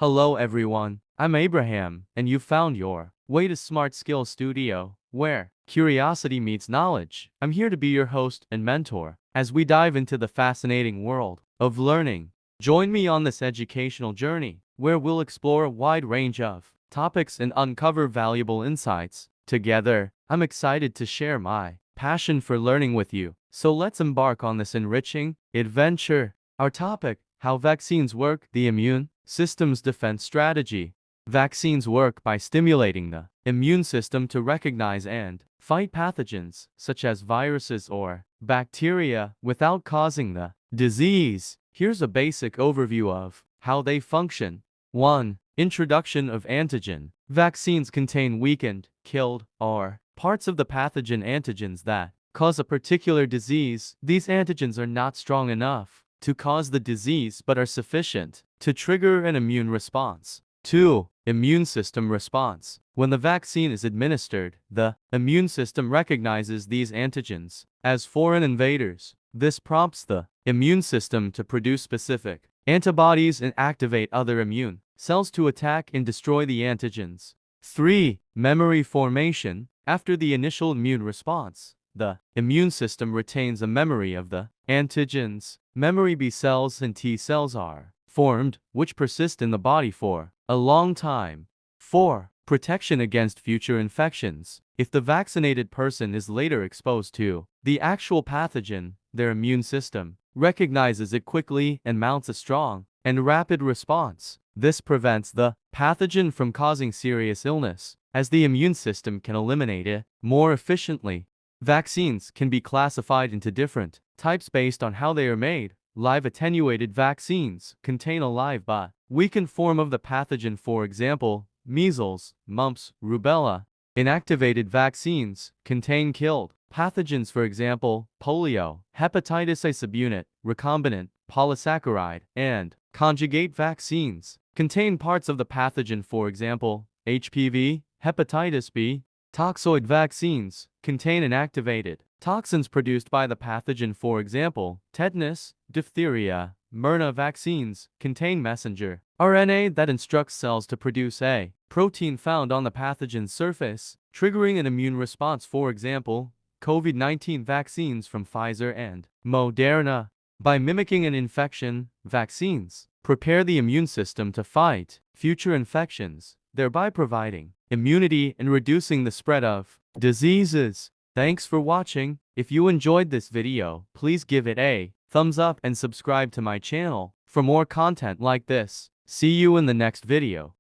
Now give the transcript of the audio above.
Hello everyone, I'm Abraham, and you found your way to Smart Skills Studio, where curiosity meets knowledge. I'm here to be your host and mentor as we dive into the fascinating world of learning. Join me on this educational journey, where we'll explore a wide range of topics and uncover valuable insights. Together, I'm excited to share my passion for learning with you. So let's embark on this enriching adventure. Our topic: how vaccines work, the immune system's defense strategy. Vaccines work by stimulating the immune system to recognize and fight pathogens, such as viruses or bacteria, without causing the disease. Here's a basic overview of how they function. 1. Introduction of antigen. Vaccines contain weakened, killed, or parts of the pathogen antigens that cause a particular disease. These antigens are not strong enough to cause the disease but are sufficient to trigger an immune response. 2. Immune system response. When the vaccine is administered, the immune system recognizes these antigens as foreign invaders. This prompts the immune system to produce specific antibodies and activate other immune cells to attack and destroy the antigens. 3. Memory formation. After the initial immune response, the immune system retains a memory of the antigens. Memory B cells and T cells are formed, which persist in the body for a long time. 4. Protection against future infections. If the vaccinated person is later exposed to the actual pathogen, their immune system recognizes it quickly and mounts a strong and rapid response. This prevents the pathogen from causing serious illness, as the immune system can eliminate it more efficiently. Vaccines can be classified into different types based on how they are made. Live attenuated vaccines contain a live but weakened form of the pathogen, for example, measles, mumps, rubella. Inactivated vaccines contain killed pathogens, for example, polio, hepatitis A subunit, recombinant polysaccharide, and conjugate vaccines contain parts of the pathogen, for example, HPV, hepatitis B. Toxoid vaccines contain inactivated toxins produced by the pathogen, for example, tetanus, diphtheria. mRNA vaccines contain messenger RNA that instructs cells to produce a protein found on the pathogen's surface, triggering an immune response, for example, COVID-19 vaccines from Pfizer and Moderna. By mimicking an infection, vaccines prepare the immune system to fight future infections, thereby providing immunity and reducing the spread of diseases. Thanks for watching. If you enjoyed this video, please give it a thumbs up and subscribe to my channel for more content like this. See you in the next video.